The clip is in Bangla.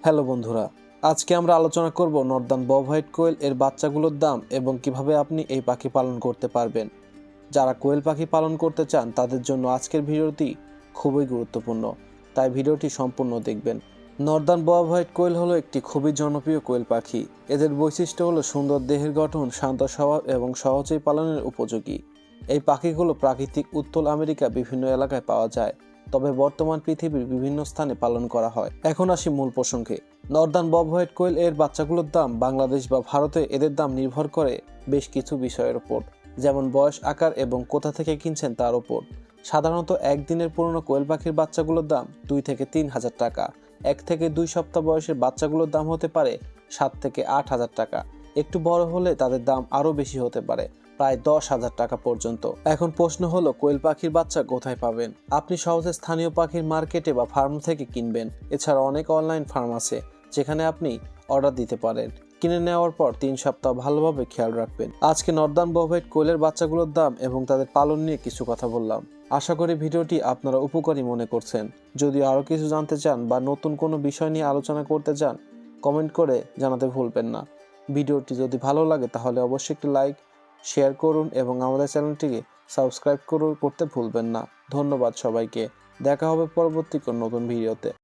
হ্যালো বন্ধুরা, আজকে আমরা আলোচনা করব নর্দার্ন বব হোয়াইট কোয়েল এর বাচ্চাগুলোর দাম এবং কিভাবে আপনি এই পাখি পালন করতে পারবেন। যারা কোয়েল পাখি পালন করতে চান তাদের জন্য আজকের ভিডিওটি খুবই গুরুত্বপূর্ণ, তাই ভিডিওটি সম্পূর্ণ দেখবেন। নর্দার্ন বব হোয়াইট কোয়েল হলো একটি খুবই জনপ্রিয় কোয়েল পাখি। এদের বৈশিষ্ট্য হলো সুন্দর দেহের গঠন, শান্ত স্বভাব এবং সহজেই পালনের উপযোগী। এই পাখিগুলো প্রাকৃতিক উত্তর আমেরিকা বিভিন্ন এলাকায় পাওয়া যায়, তবে বর্তমান পৃথিবীর বিভিন্ন স্থানে পালন করা হয়। এখন আসি মূল প্রসঙ্গে। নর্দার্ন বব হোয়াইট কোয়েল এর বাচ্চাগুলোর দাম বাংলাদেশ বা ভারতে এদের দাম নির্ভর করে বেশ কিছু বিষয়ের উপর, যেমন বয়স, আকার এবং কোথা থেকে কিনছেন তার উপর। সাধারণত একদিনের পুরনো কোয়েল পাখির বাচ্চাগুলোর দাম 2 থেকে 3 হাজার টাকা। 1 থেকে 2 সপ্তাহ বয়সের বাচ্চাগুলোর দাম হতে পারে 7 থেকে 8 হাজার টাকা। একটু বড় হলে তাদের দাম আরও বেশি হতে পারে, প্রায় 10,000 টাকা পর্যন্ত। এখন প্রশ্ন হলো, কোয়েল পাখির বাচ্চা কোথায় পাবেন? আপনি সহজে স্থানীয় পাখির মার্কেটে বা ফার্ম থেকে কিনবেন। এছাড়া অনেক অনলাইন ফার্ম আছে যেখানে আপনি অর্ডার দিতে পারেন। কিনে নেওয়ার পর 3 সপ্তাহ ভালোভাবে খেয়াল রাখবেন। আজকে নর্দার্ন বব হোয়াইট কোয়েলের বাচ্চাগুলোর দাম এবং তাদের পালন নিয়ে কিছু কথা বললাম। আশা করি ভিডিওটি আপনারা উপকারী মনে করছেন। যদি আরও কিছু জানতে চান বা নতুন কোনো বিষয় নিয়ে আলোচনা করতে চান, কমেন্ট করে জানাতে ভুলবেন না। ভিডিওটি যদি ভালো লাগে তাহলে অবশ্যই একটি লাইক, শেয়ার করুন এবং আমাদের চ্যানেলটিকে সাবস্ক্রাইব করতে ভুলবেন না। ধন্যবাদ সবাইকে। দেখা হবে পরবর্তী কোনো নতুন ভিডিওতে।